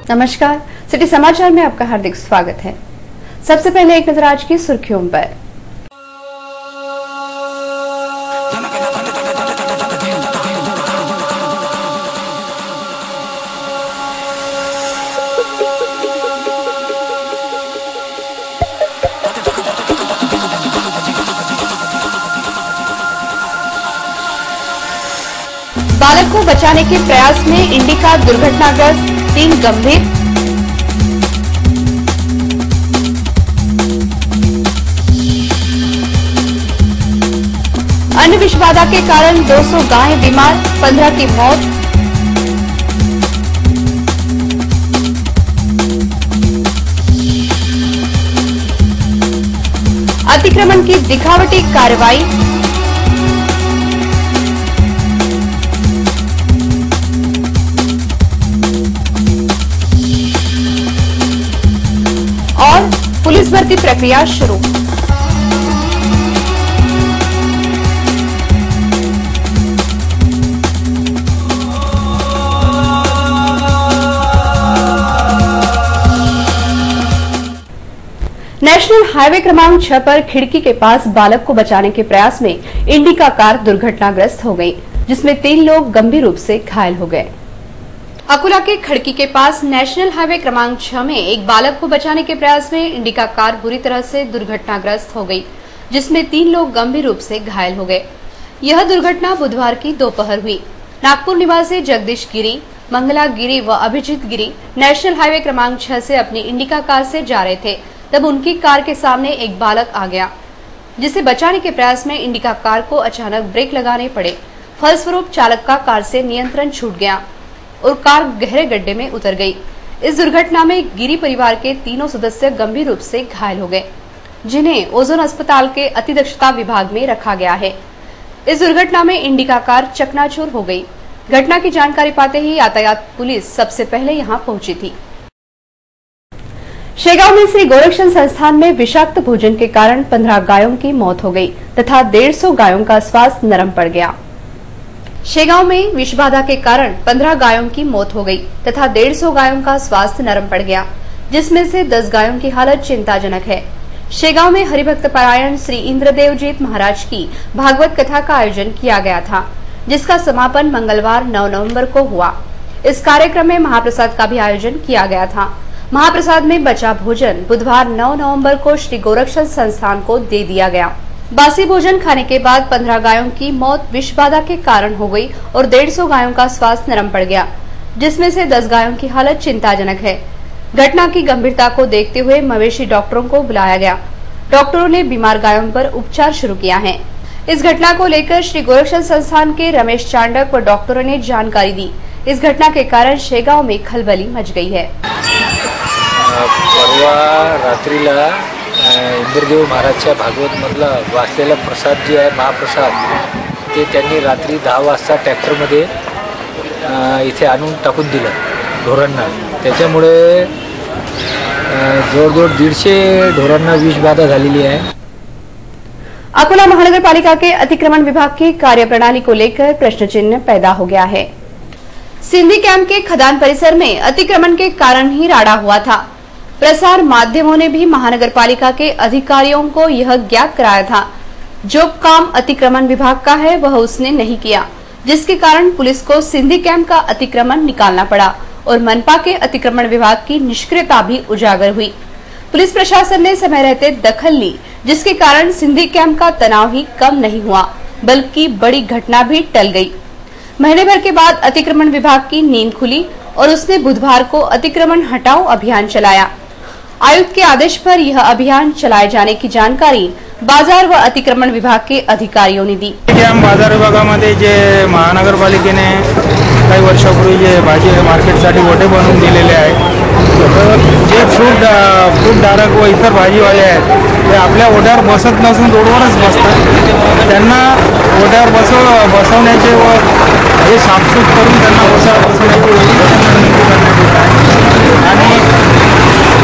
नमस्कार, सिटी समाचार में आपका हार्दिक स्वागत है। सबसे पहले एक नजर आज की सुर्खियों पर। बालक को बचाने के प्रयास में इंडिका दुर्घटनाग्रस्त, 3 गंभीर। अन्य विषबाधा के कारण 200 गायें बीमार, 15 की मौत। अतिक्रमण की दिखावटी कार्रवाई। और पुलिस भर्ती प्रक्रिया शुरू। नेशनल हाईवे क्रमांक 6 पर खिड़की के पास बालक को बचाने के प्रयास में इंडिका कार दुर्घटनाग्रस्त हो गई, जिसमें 3 लोग गंभीर रूप से घायल हो गए। अकोला के खड़की के पास नेशनल हाईवे क्रमांक 6 में एक बालक को बचाने के प्रयास में इंडिका कार बुरी तरह से दुर्घटनाग्रस्त हो गई, जिसमें 3 लोग गंभीर रूप से घायल हो गए। यह दुर्घटना बुधवार की दोपहर हुई। नागपुर निवासी जगदीश गिरी, मंगला गिरी व अभिजीत गिरी नेशनल हाईवे क्रमांक 6 से अपनी इंडिका कार से जा रहे थे, तब उनकी कार के सामने एक बालक आ गया, जिसे बचाने के प्रयास में इंडिका कार को अचानक ब्रेक लगाने पड़े। फलस्वरूप चालक का कार से नियंत्रण छूट गया और कार गहरे गड्ढे में उतर गई। इस दुर्घटना में गिरी परिवार के 3 सदस्य गंभीर रूप से घायल हो गए, जिन्हें ओजोन अस्पताल के अतिदक्षता विभाग में रखा गया है। इस दुर्घटना में इंडिका कार चकनाचूर हो गई। घटना की जानकारी पाते ही यातायात पुलिस सबसे पहले यहां पहुंची थी। शेगांव में श्री गोरक्षण संस्थान में विषाक्त भोजन के कारण 15 गायों की मौत हो गई तथा 150 गायों का स्वास्थ्य नरम पड़ गया। शेगांव में विषबाधा के कारण 15 गायों की मौत हो गई तथा 150 गायों का स्वास्थ्य नरम पड़ गया, जिसमें से 10 गायों की हालत चिंताजनक है। शेगांव में हरिभक्त परायण श्री इंद्रदेवजीत महाराज की भागवत कथा का आयोजन किया गया था, जिसका समापन मंगलवार 9 नवंबर को हुआ। इस कार्यक्रम में महाप्रसाद का भी आयोजन किया गया था। महाप्रसाद में बचा भोजन बुधवार 9 नवंबर को श्री गोरक्षण संस्थान को दे दिया गया। बासी भोजन खाने के बाद 15 गायों की मौत विषबाधा के कारण हो गई और 150 गायों का स्वास्थ्य नरम पड़ गया, जिसमें से 10 गायों की हालत चिंताजनक है। घटना की गंभीरता को देखते हुए मवेशी डॉक्टरों को बुलाया गया। डॉक्टरों ने बीमार गायों पर उपचार शुरू किया है। इस घटना को लेकर श्री गोरक्षण संस्थान के रमेश चांडक व डॉक्टरों ने जानकारी दी। इस घटना के कारण शेगांव में खलबली मच गई है। परवा रात्रीला इंद्रदेव महाराजच्या भागवत मधला वाचलेला प्रसाद जे आहे महाप्रसाद, ते त्यांनी रात्री 10 वाजता ट्रॅक्टरमध्ये इथे आणून टाकून दिलं ढोरांना। त्याच्यामुळे जवळजवळ 150 ढोरांना विषबाधा झालेली आहे। अकोला महानगर पालिका के अतिक्रमण विभाग की कार्यप्रणाली को लेकर प्रश्न चिन्ह पैदा हो गया है। सिंधी कैंप के खदान परिसर में अतिक्रमण के कारण ही राड़ा हुआ था। प्रसार माध्यमों ने भी महानगर पालिका के अधिकारियों को यह ज्ञात कराया था, जो काम अतिक्रमण विभाग का है वह उसने नहीं किया, जिसके कारण पुलिस को सिंधी कैंप का अतिक्रमण निकालना पड़ा और मनपा के अतिक्रमण विभाग की निष्क्रियता भी उजागर हुई। पुलिस प्रशासन ने समय रहते दखल ली, जिसके कारण सिंधी कैंप का तनाव ही कम नहीं हुआ, बल्कि बड़ी घटना भी टल गई। महीने भर के बाद अतिक्रमण विभाग की नींद खुली और उसने बुधवार को अतिक्रमण हटाओ अभियान चलाया। आयुक्त के आदेश पर यह अभियान चलाए जाने की जानकारी बाजार व अतिक्रमण विभाग के अधिकारियों ने दी। बाजार विभागामध्ये जे महानगरपालिकेने काही वर्षापूर्वी जे भाजी मार्केटसाठी गोठे बनवून दिलेले आहेत, तर जे फ्रूट धारक व इतर भाजीवाले आहेत ते आपल्या ओढ्यावर बसत नसून रोडवरच बसतात। त्यांना ओढ्यावर बसवण्याचे व हे साफसूफ करून त्यांना बसवण्याची विनंती करण्यात येत आहे आणि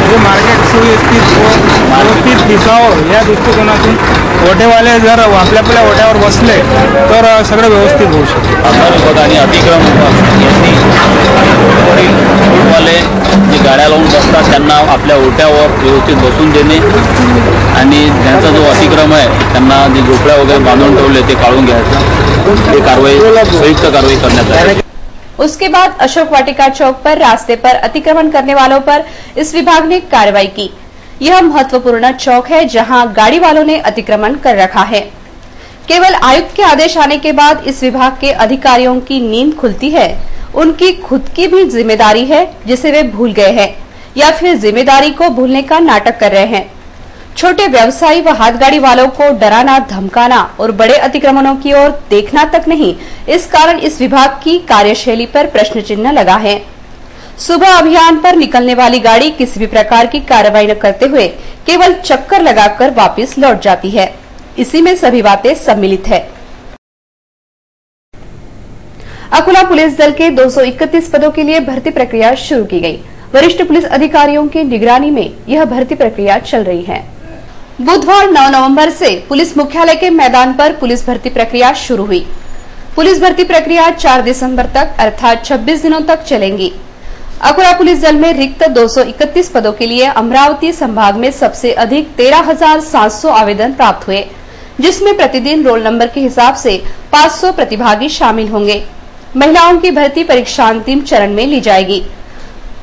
जे मार्केट सुव्यवस्थित दिसावं या दृष्टिकोनातून ओढेवाले जर आपल्या ओढ्यावर बसले तर सगळं व्यवस्थित होऊ शकते। बाजार विभाग आणि अतिक्रमण यांनी फ्रूटवाले जे गाड्या लावून बसतात त्यांना आपल्या ओट्यावर व्यवस्थित बसून देणे आणि त्यांचा जो अतिक्रम आहे त्यांना जे झोपड्या वगैरे बांधून ठेवले ते काढून घ्यायचं, हे कारवाई संयुक्त कारवाई करण्यात आली। उसके बाद अशोक वाटिका चौक पर रास्ते पर अतिक्रमण करने वालों पर इस विभाग ने कार्रवाई की। यह महत्वपूर्ण चौक है जहां गाड़ी वालों ने अतिक्रमण कर रखा है। केवल आयुक्त के आदेश आने के बाद इस विभाग के अधिकारियों की नींद खुलती है। उनकी खुद की भी जिम्मेदारी है जिसे वे भूल गए हैं या फिर जिम्मेदारी को भूलने का नाटक कर रहे हैं। छोटे व्यवसायी व हाथगाड़ी वालों को डराना, धमकाना और बड़े अतिक्रमणों की ओर देखना तक नहीं। इस कारण इस विभाग की कार्यशैली पर प्रश्न चिन्ह लगा है। सुबह अभियान पर निकलने वाली गाड़ी किसी भी प्रकार की कार्रवाई न करते हुए केवल चक्कर लगाकर वापस लौट जाती है। इसी में सभी बातें सम्मिलित है। अकोला पुलिस दल के 231 पदों के लिए भर्ती प्रक्रिया शुरू की गई। वरिष्ठ पुलिस अधिकारियों की निगरानी में यह भर्ती प्रक्रिया चल रही है। बुधवार 9 नवंबर से पुलिस मुख्यालय के मैदान पर पुलिस भर्ती प्रक्रिया शुरू हुई। पुलिस भर्ती प्रक्रिया 4 दिसंबर तक अर्थात 26 दिनों तक चलेंगी। अकोला पुलिस दल में रिक्त 231 पदों के लिए अमरावती संभाग में सबसे अधिक 13,700 आवेदन प्राप्त हुए, जिसमें प्रतिदिन रोल नंबर के हिसाब से 500 प्रतिभागी शामिल होंगे। महिलाओं की भर्ती परीक्षा अंतिम चरण में ली जाएगी।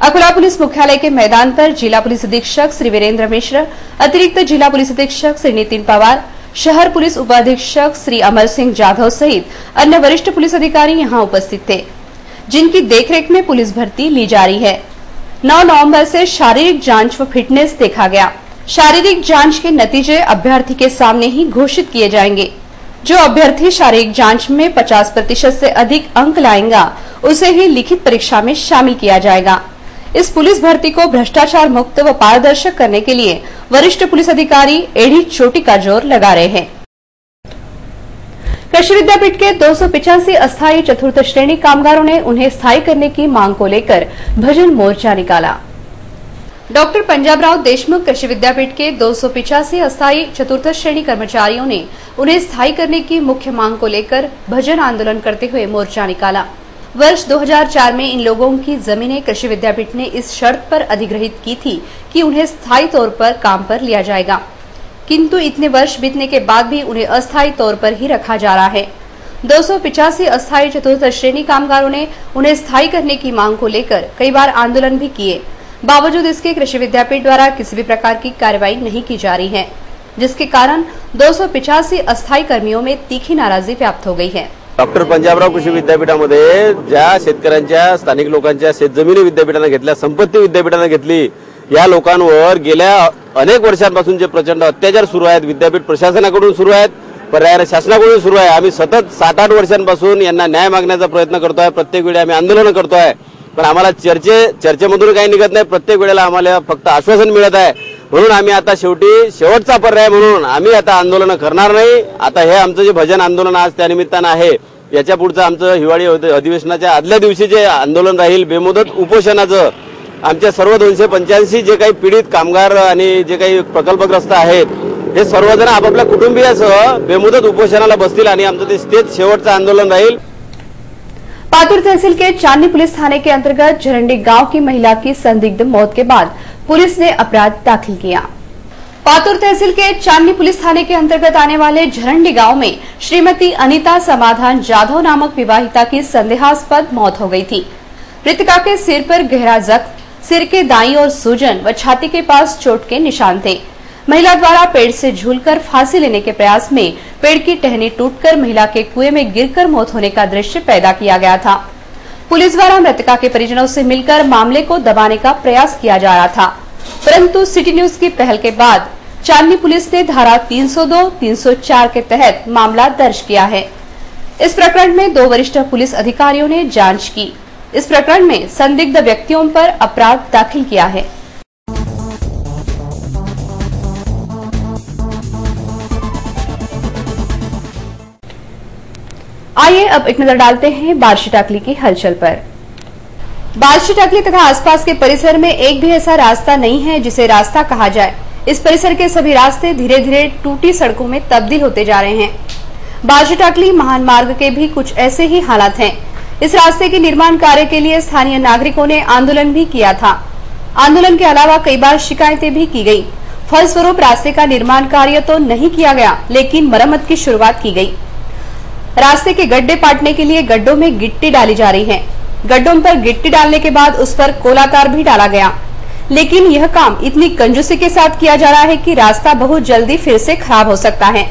अकोला पुलिस मुख्यालय के मैदान पर जिला पुलिस अधीक्षक श्री वीरेंद्र मिश्र, अतिरिक्त जिला पुलिस अधीक्षक श्री नितिन पवार, शहर पुलिस उपाधीक्षक श्री अमर सिंह जाधव सहित अन्य वरिष्ठ पुलिस अधिकारी यहां उपस्थित थे, जिनकी देखरेख में पुलिस भर्ती ली जा रही है। 9 नवंबर से शारीरिक जांच व फिटनेस देखा गया। शारीरिक जांच के नतीजे अभ्यर्थी के सामने ही घोषित किए जाएंगे। जो अभ्यर्थी शारीरिक जांच में 50% से अधिक अंक लाएगा, उसे ही लिखित परीक्षा में शामिल किया जाएगा। इस पुलिस भर्ती को भ्रष्टाचार मुक्त व पारदर्शक करने के लिए वरिष्ठ पुलिस अधिकारी एड़ी चोटी का जोर लगा रहे हैं। कृषि विद्यापीठ के 285 अस्थायी चतुर्थ श्रेणी कामगारों ने उन्हें स्थायी करने की मांग को लेकर भजन मोर्चा निकाला। डॉक्टर पंजाबराव देशमुख कृषि विद्यापीठ के 285 अस्थायी चतुर्थ श्रेणी कर्मचारियों ने उन्हें स्थायी करने की मुख्य मांग को लेकर भजन आंदोलन करते हुए मोर्चा निकाला। वर्ष 2004 में इन लोगों की जमीनें कृषि विद्यापीठ ने इस शर्त पर अधिग्रहित की थी कि उन्हें स्थायी तौर पर काम पर लिया जाएगा, किंतु इतने वर्ष बीतने के बाद भी उन्हें अस्थायी तौर पर ही रखा जा रहा है। 285 अस्थायी चतुर्थ श्रेणी कामगारों ने उन्हें स्थायी करने की मांग को लेकर कई बार आंदोलन भी किए। बावजूद इसके कृषि विद्यापीठ द्वारा किसी भी प्रकार की कार्रवाई नहीं की जा रही है, जिसके कारण 285 अस्थायी कर्मियों में तीखी नाराजी व्याप्त हो गई है। डॉक्टर पंजाबराव कृषी विद्यापीठामध्ये ज्या शेतकऱ्यांच्या, स्थानिक लोकांच्या शेतजमिनी विद्यापीठाने घेतल्या, संपत्ती विद्यापीठाने घेतली, या लोकांवर गेल्या अनेक वर्षांपासून जे प्रचंड अत्याचार सुरू आहेत, विद्यापीठ प्रशासनाकडून सुरू आहेत, पर्याय शासनाकडून सुरू आहे। आम्ही सतत 7-8 वर्षांपासून यांना न्याय मागण्याचा प्रयत्न करतोय। प्रत्येक वेळी आम्ही आंदोलन करतोय, पण आम्हाला चर्चेमधून काही निघत नाही। प्रत्येक वेळेला आम्हाला फक्त आश्वासन मिळत आहे। म्हणून आम्ही आता शेवटचा पर्याय म्हणून आम्ही आता आंदोलन करणार नाही। आता हे आमचं जे भजन आंदोलन आज त्या निमित्तानं आहे, याच्या पुढचं आमचं हिवाळी अधिवेशनाच्या आदल्या दिवशी जे आंदोलन राहील बेमुदत उपोषणाचं, आमच्या सर्व 285 जे काही पीडित कामगार आणि जे काही प्रकल्पग्रस्त आहेत, हे सर्वजण आपापल्या कुटुंबियासह बेमुदत उपोषणाला बसतील आणि आमचं तेच शेवटचं आंदोलन राहील। पातुर तहसील के चांदनी पुलिस थाने के अंतर्गत झरंडी गांव की महिला की संदिग्ध मौत के बाद पुलिस ने अपराध दाखिल किया। पातुर तहसील के चांदनी पुलिस थाने के अंतर्गत आने वाले झरंडी गांव में श्रीमती अनीता समाधान जाधव नामक विवाहिता की संदेहास्पद मौत हो गई थी। मृतका के सिर पर गहरा जख्म, सिर के दाईं ओर सूजन व छाती के पास चोट के निशान थे। महिला द्वारा पेड़ से झूलकर फांसी लेने के प्रयास में पेड़ की टहनी टूटकर महिला के कुएं में गिरकर मौत होने का दृश्य पैदा किया गया था। पुलिस द्वारा मृतका के परिजनों से मिलकर मामले को दबाने का प्रयास किया जा रहा था, परंतु सिटी न्यूज की पहल के बाद चांदनी पुलिस ने धारा 302, 304 के तहत मामला दर्ज किया है। इस प्रकरण में 2 वरिष्ठ पुलिस अधिकारियों ने जांच की। इस प्रकरण में संदिग्ध व्यक्तियों पर अपराध दाखिल किया है। आइए अब एक नजर डालते हैं बार्शी टाकली की हलचल पर। बार्शी टाकली तथा आसपास के परिसर में एक भी ऐसा रास्ता नहीं है जिसे रास्ता कहा जाए। इस परिसर के सभी रास्ते धीरे धीरे टूटी सड़कों में तब्दील होते जा रहे हैं। बार्शी टाकली महान मार्ग के भी कुछ ऐसे ही हालात हैं। इस रास्ते के निर्माण कार्य के लिए स्थानीय नागरिकों ने आंदोलन भी किया था। आंदोलन के अलावा कई बार शिकायतें भी की गई। फलस्वरूप रास्ते का निर्माण कार्य तो नहीं किया गया, लेकिन मरम्मत की शुरुआत की गई। रास्ते के गड्ढे पाटने के लिए गड्ढों में गिट्टी डाली जा रही है। गड्ढों पर गिट्टी डालने के बाद उस पर कोलातार भी डाला गया, लेकिन यह काम इतनी कंजूसी के साथ किया जा रहा है कि रास्ता बहुत जल्दी फिर से खराब हो सकता है।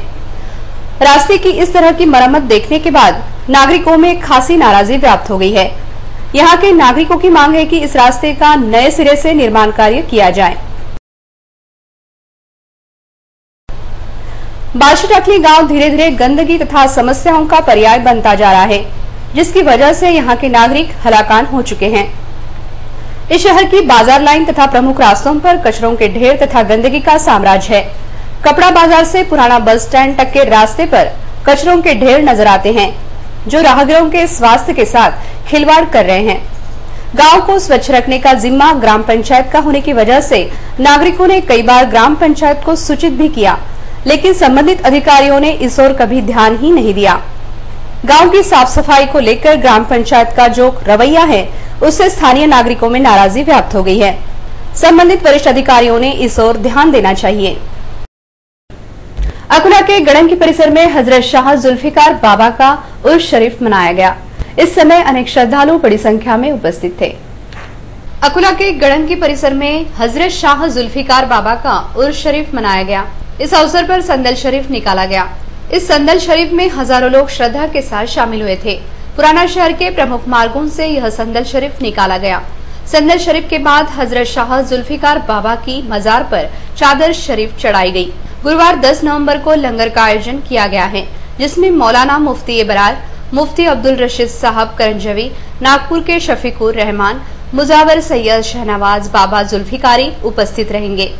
रास्ते की इस तरह की मरम्मत देखने के बाद नागरिकों में खासी नाराजगी व्याप्त हो गई है। यहाँ के नागरिकों की मांग है कि इस रास्ते का नए सिरे से निर्माण कार्य किया जाए। बाशीटाकली गांव धीरे धीरे गंदगी तथा समस्याओं का पर्याय बनता जा रहा है, जिसकी वजह से यहाँ के नागरिक हलाकान हो चुके हैं। इस शहर की बाजार लाइन तथा प्रमुख रास्तों पर कचरों के ढेर तथा गंदगी का साम्राज्य है। कपड़ा बाजार से पुराना बस स्टैंड तक के रास्ते पर कचरों के ढेर नजर आते हैं, जो राहगीरों के स्वास्थ्य के साथ खिलवाड़ कर रहे हैं। गांव को स्वच्छ रखने का जिम्मा ग्राम पंचायत का होने की वजह से नागरिकों ने कई बार ग्राम पंचायत को सूचित भी किया, लेकिन संबंधित अधिकारियों ने इस ओर कभी ध्यान ही नहीं दिया। गांव की साफ सफाई को लेकर ग्राम पंचायत का जो रवैया है, उससे स्थानीय नागरिकों में नाराजगी व्याप्त हो गई है। संबंधित वरिष्ठ अधिकारियों ने इस ओर ध्यान देना चाहिए। अकुला के गड़ंकी परिसर में हजरत शाह जुल्फिकार बाबा का उर्स शरीफ मनाया गया। इस समय अनेक श्रद्धालु बड़ी संख्या में उपस्थित थे। अकुला के गड़ंकी परिसर में हजरत शाह जुल्फिकार बाबा का उर्स शरीफ मनाया गया। इस अवसर पर संदल शरीफ निकाला गया। इस संदल शरीफ में हजारों लोग श्रद्धा के साथ शामिल हुए थे। पुराना शहर के प्रमुख मार्गों से यह संदल शरीफ निकाला गया। संदल शरीफ के बाद हजरत शाह जुल्फिकार बाबा की मजार पर चादर शरीफ चढ़ाई गई। गुरुवार 10 नवंबर को लंगर का आयोजन किया गया है, जिसमें मौलाना मुफ्ती इबरार, मुफ्ती अब्दुल रशीद साहब करंजवी, नागपुर के शफीकुर रहमान, मुजावर सैयद शहनवाज बाबा जुल्फिकारी उपस्थित रहेंगे।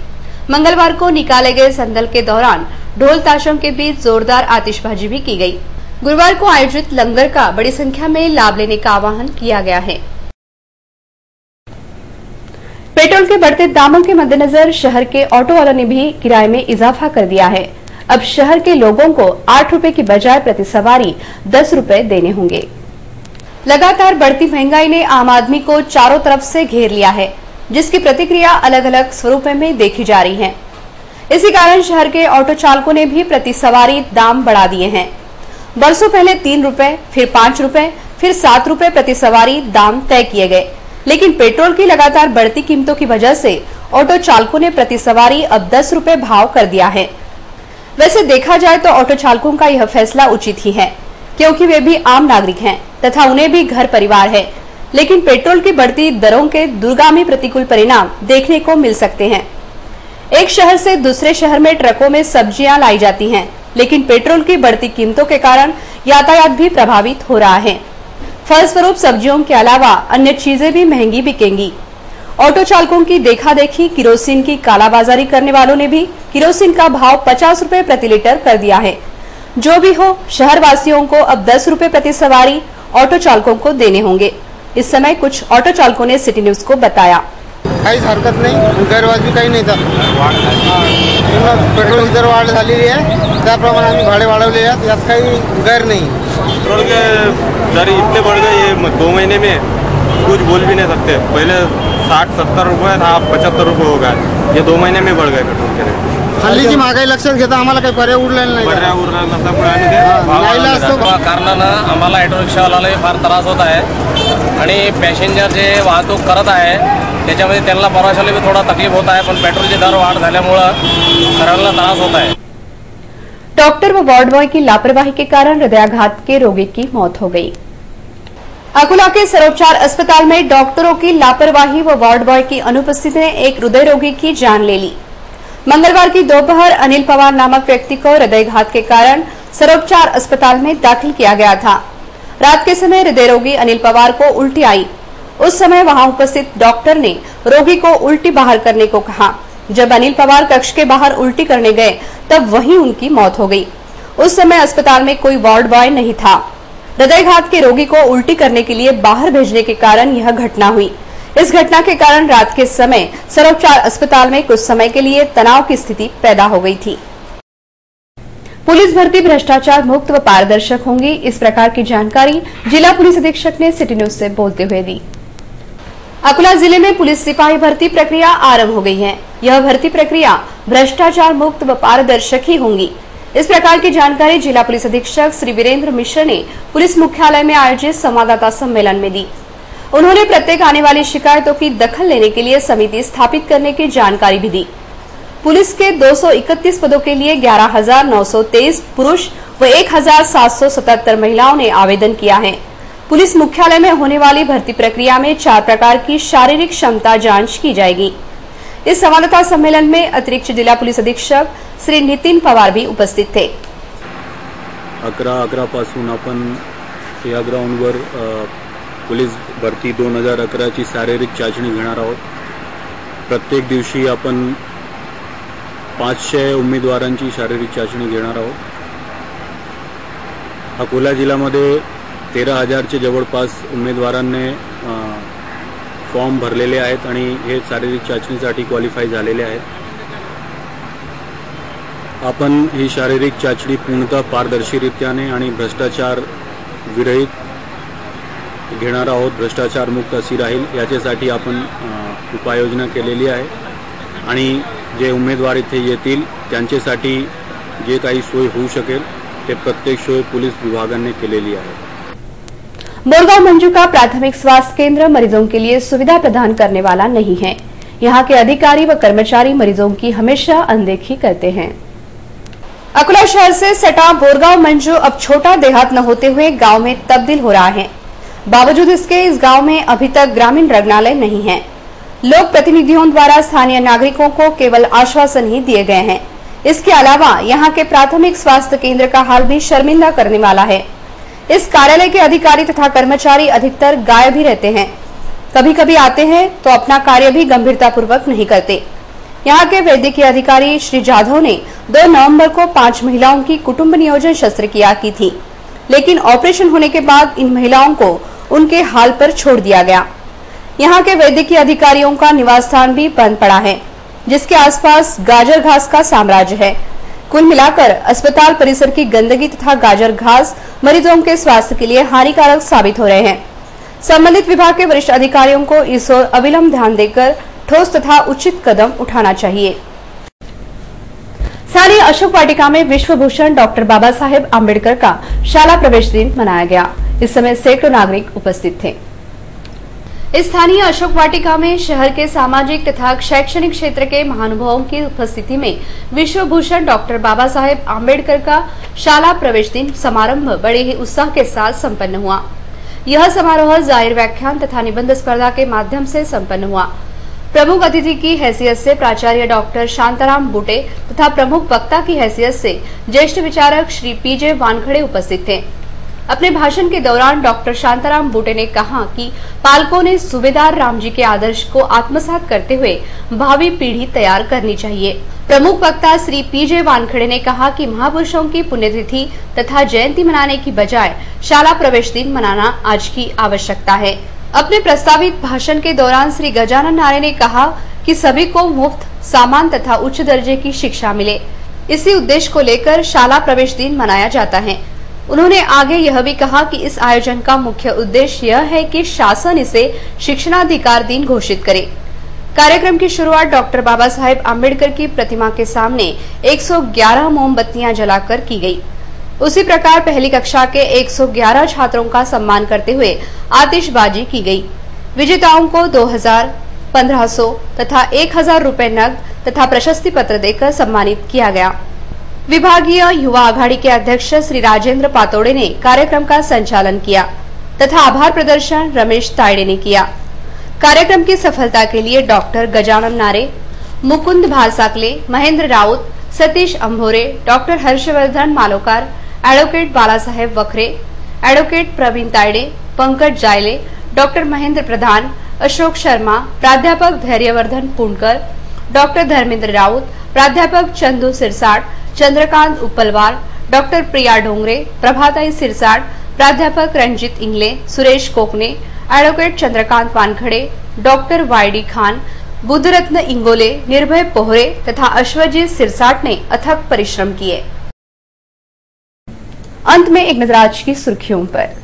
मंगलवार को निकाले गए संदल के दौरान ढोल ताशों के बीच जोरदार आतिशबाजी भी की गई। गुरुवार को आयोजित लंगर का बड़ी संख्या में लाभ लेने का आह्वान किया गया है। पेट्रोल के बढ़ते दामों के मद्देनजर शहर के ऑटो वालों ने भी किराए में इजाफा कर दिया है। अब शहर के लोगों को 8 रुपए की बजाय प्रति सवारी 10 रुपए देने होंगे। लगातार बढ़ती महंगाई ने आम आदमी को चारों तरफ से घेर लिया है, जिसकी प्रतिक्रिया अलग अलग स्वरूपों में देखी जा रही है। इसी कारण शहर के ऑटो चालकों ने भी प्रति सवारी दाम बढ़ा दिए हैं। बरसों पहले 3 रुपए, फिर 5 रुपए, फिर 7 रुपए प्रति सवारी दाम तय किए गए, लेकिन पेट्रोल की लगातार बढ़ती कीमतों की वजह से ऑटो चालकों ने प्रति सवारी अब 10 रुपए भाव कर दिया है। वैसे देखा जाए तो ऑटो चालकों का यह फैसला उचित ही है, क्योंकि वे भी आम नागरिक हैं तथा उन्हें भी घर परिवार है। लेकिन पेट्रोल की बढ़ती दरों के दूरगामी प्रतिकूल परिणाम देखने को मिल सकते हैं। एक शहर से दूसरे शहर में ट्रकों में सब्जियां लाई जाती हैं, लेकिन पेट्रोल की बढ़ती कीमतों के कारण यातायात भी प्रभावित हो रहा है। फलस्वरूप सब्जियों के अलावा अन्य चीजें भी महंगी बिकेंगी। ऑटो चालकों की देखा देखी किरोसिन की कालाबाजारी करने वालों ने भी किरोसिन का भाव 50 रुपए प्रति लीटर कर दिया है। जो भी हो, शहर वासियों को अब 10 रुपए प्रति सवारी ऑटो चालकों को देने होंगे। इस समय कुछ ऑटो चालकों ने सिटी न्यूज को बताया। काहीच हरकत नाही, गैरवाजबी काही नाही। पेट्रोल दर वाढ झालेली आहे, त्याप्रमाणे आम्ही भाडे वाढवले आहेत, यात काही गैर नहीं। पेट्रोल के दर इतने बढ़ गए, ये 2 महीने में कुछ बोल भी नहीं सकते। पहले 60-70 रुपये था, अब 75 रुपये हो गया। ये 2 महीने में बढ़ गए पेट्रोल के रेट। हल्लीची महागाई लक्षात घेता आम्हाला काही पर्याय उरलेला नाही। पर्याय उरला नसल्यामुळे कारणानं आम्हाला ऑटो रिक्षावाल्याला फार त्रास होत आहे आणि पॅसेंजर जे वाहतूक करत आहे त्याच्यामध्ये त्यांना प्रवाशाला भी थोड़ा तकलीफ होता है, पण पेट्रोलचे दर वाढ झाल्यामुळे सर्वांना त्रास होता है। डॉक्टर व वार्ड बॉय की लापरवाही के कारण हृदयाघात के रोगी की मौत हो गई। अकुला के सर्वोपचार अस्पताल में डॉक्टरों की लापरवाही व वार्ड बॉय की अनुपस्थिति ने एक हृदय रोगी की जान ले ली। मंगलवार की दोपहर अनिल पवार नामक व्यक्ति को हृदयघात के कारण सर्वोपचार अस्पताल में दाखिल किया गया था। रात के समय हृदय रोगी अनिल पवार को उल्टी आई। उस समय वहां उपस्थित डॉक्टर ने रोगी को उल्टी बाहर करने को कहा। जब अनिल पवार कक्ष के बाहर उल्टी करने गए, तब वहीं उनकी मौत हो गई। उस समय अस्पताल में कोई वार्ड बॉय नहीं था। हृदयघात के रोगी को उल्टी करने के लिए बाहर भेजने के कारण यह घटना हुई। इस घटना के कारण रात के समय सर्वोपचार अस्पताल में कुछ समय के लिए तनाव की स्थिति पैदा हो गई थी। पुलिस भर्ती भ्रष्टाचार मुक्त व पारदर्शक होंगी, इस प्रकार की जानकारी जिला पुलिस अधीक्षक ने सिटी न्यूज से बोलते हुए दी। अकोला जिले में पुलिस सिपाही भर्ती प्रक्रिया आरंभ हो गई है। यह भर्ती प्रक्रिया भ्रष्टाचार मुक्त व पारदर्शक ही होंगी। इस प्रकार की जानकारी जिला पुलिस अधीक्षक श्री वीरेंद्र मिश्र ने पुलिस मुख्यालय में आयोजित संवाददाता सम्मेलन में दी। उन्होंने प्रत्येक आने वाली शिकायतों की दखल लेने के लिए समिति स्थापित करने की जानकारी भी दी। पुलिस के 231 पदों के लिए 11,923 पुरुष व 1,777 महिलाओं ने आवेदन किया है। पुलिस मुख्यालय में होने वाली भर्ती प्रक्रिया में 4 प्रकार की शारीरिक क्षमता जांच की जाएगी। इस संवाददाता सम्मेलन में अतिरिक्त जिला पुलिस अधीक्षक श्री नितिन पवार भी उपस्थित थे। 11/11 पासून आपण या ग्राउंडवर पोलीस भरती 2011 ची शारीरिक चाचणी घेणार आहोत। प्रत्येक दिवशी आपण 500 उमेदवारांची शारीरिक चाचणी घेणार आहोत। अकोला जिल्ह्यामध्ये 13,000 चे जवळपास उमेदवारांनी फॉर्म भरलेले आहेत आणि हे शारीरिक चाचणीसाठी क्वालिफाय झालेले आहेत। आपण ही शारीरिक चाचणी पूर्णतः पारदर्शीरित्याने आणि भ्रष्टाचार विरहित घेणार आहोत। भ्रष्टाचार मुक्त अशी राहील याच्यासाठी आपण उपाययोजना केलेली आहे आणि जे उमेदवार इथे येतील त्यांच्यासाठी जे काही सोय होऊ शकेल ते प्रत्येक सोय पुलिस विभागाने केलेली आहे। बोरगांव मंजू का प्राथमिक स्वास्थ्य केंद्र मरीजों के लिए सुविधा प्रदान करने वाला नहीं है। यहाँ के अधिकारी व कर्मचारी मरीजों की हमेशा अनदेखी करते हैं। अकोला शहर से सटा बोरगांव मंजू अब छोटा देहात न होते हुए गांव में तब्दील हो रहा है। बावजूद इसके इस गांव में अभी तक ग्रामीण रुग्णालय नहीं है। लोक प्रतिनिधियों द्वारा स्थानीय नागरिकों को केवल आश्वासन ही दिए गए हैं। इसके अलावा यहाँ के प्राथमिक स्वास्थ्य केंद्र का हाल भी शर्मिंदा करने वाला है। इस कार्यालय के अधिकारी तथा कर्मचारी अधिकतर गायब ही रहते हैं। कभी कभी आते हैं तो अपना कार्य भी गंभीरतापूर्वक नहीं करते। यहाँ के वैद्यकीय अधिकारी श्री जाधव ने 2 नवंबर को 5 महिलाओं की कुटुंब नियोजन शस्त्रक्रिया की थी, लेकिन ऑपरेशन होने के बाद इन महिलाओं को उनके हाल पर छोड़ दिया गया। यहाँ के वैद्यकीय अधिकारियों का निवास स्थान भी बंद पड़ा है, जिसके आसपास गाजर घास का साम्राज्य है। कुल मिलाकर अस्पताल परिसर की गंदगी तथा गाजर घास मरीजों के स्वास्थ्य के लिए हानिकारक साबित हो रहे हैं। संबंधित विभाग के वरिष्ठ अधिकारियों को इस ओर अविलंब ध्यान देकर ठोस तथा उचित कदम उठाना चाहिए। स्थानीय अशोक वाटिका में विश्व भूषण डॉक्टर बाबा साहेब आम्बेडकर का शाला प्रवेश दिन मनाया गया। इस समय सैकड़ों नागरिक उपस्थित थे। स्थानीय अशोक वाटिका में शहर के सामाजिक तथा शैक्षणिक क्षेत्र के महानुभावों की उपस्थिति में विश्व भूषण डॉक्टर बाबा साहेब आम्बेडकर का शाला प्रवेश दिन समारंभ बड़े ही उत्साह के साथ संपन्न हुआ। यह समारोह जाहिर व्याख्यान तथा निबंध स्पर्धा के माध्यम से संपन्न हुआ। प्रमुख अतिथि की हैसियत से प्राचार्य डॉक्टर शांताराम बुटे तथा प्रमुख वक्ता की हैसियत से ज्येष्ठ विचारक श्री पीजे वानखड़े उपस्थित थे। अपने भाषण के दौरान डॉक्टर शांताराम बुटे ने कहा कि पालकों ने सूबेदार राम जी के आदर्श को आत्मसात करते हुए भावी पीढ़ी तैयार करनी चाहिए। प्रमुख वक्ता श्री पीजे वानखड़े ने कहा कि महापुरुषों की पुण्यतिथि तथा जयंती मनाने की बजाय शाला प्रवेश दिन मनाना आज की आवश्यकता है। अपने प्रस्तावित भाषण के दौरान श्री गजानन नारे ने कहा कि सभी को मुफ्त सामान तथा उच्च दर्जे की शिक्षा मिले, इसी उद्देश्य को लेकर शाला प्रवेश दिन मनाया जाता है। उन्होंने आगे यह भी कहा कि इस आयोजन का मुख्य उद्देश्य यह है कि शासन इसे शिक्षणाधिकार दिन घोषित करे। कार्यक्रम की शुरुआत डॉक्टर बाबा साहेब आम्बेडकर की प्रतिमा के सामने 111 मोमबत्तियां जलाकर की गई। उसी प्रकार पहली कक्षा के 111 छात्रों का सम्मान करते हुए आतिशबाजी की गई। विजेताओं को 2000, 1500 तथा 1000 रुपए नकद तथा प्रशस्ति पत्र देकर सम्मानित किया गया। विभागीय युवा आघाड़ी के अध्यक्ष श्री राजेंद्र पातोड़े ने कार्यक्रम का संचालन किया तथा आभार प्रदर्शन रमेश तायडे ने किया। कार्यक्रम की सफलता के लिए doctor Gajanan Nare, Mukund Bhalsakle, Mahendra Raut, Satish Ambhore, doctor Harshvardhan Malokar, advocate Balasaheb Wakhare, advocate Pravin Tayde, Pankaj Jayle, doctor Mahendra Pradhan, Ashok Sharma, प्राध्यापक धैर्यवर्धन पुणकर, डॉक्टर धर्मेंद्र राउत, प्राध्यापक चंदू सिरसाट, चंद्रकांत उपलवार, डॉक्टर प्रिया डोंगरे, प्रभाताई सिरसाट, प्राध्यापक Ranjit Ingle, Suresh Kokane, advocate Chandrakant Wankhade, doctor YD Khan, Buddharatna Ingole, Nirbhay Pohare तथा अश्वजीत सिरसाट ने अथक परिश्रम किए। अंत में एक नजर आज की सुर्खियों पर।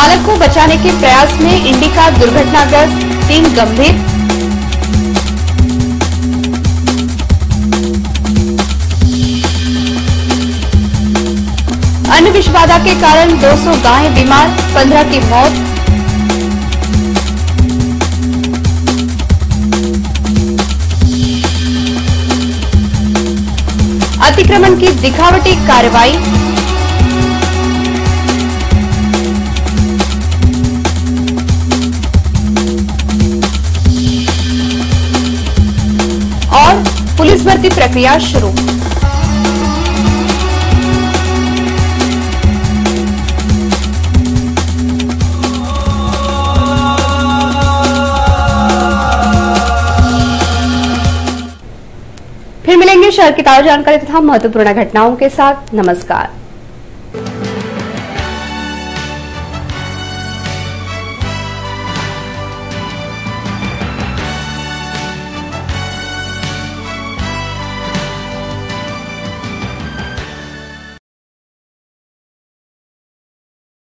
बालक को बचाने के प्रयास में इंडिका दुर्घटनाग्रस्त, 3 गंभीर। अन्य विषबाधा के कारण 200 गायें बीमार, 15 की मौत। अतिक्रमण की दिखावटी कार्रवाई। और पुलिस भर्ती प्रक्रिया शुरू। फिर मिलेंगे शहर की ताजा जानकारी तथा महत्वपूर्ण घटनाओं के साथ। नमस्कार।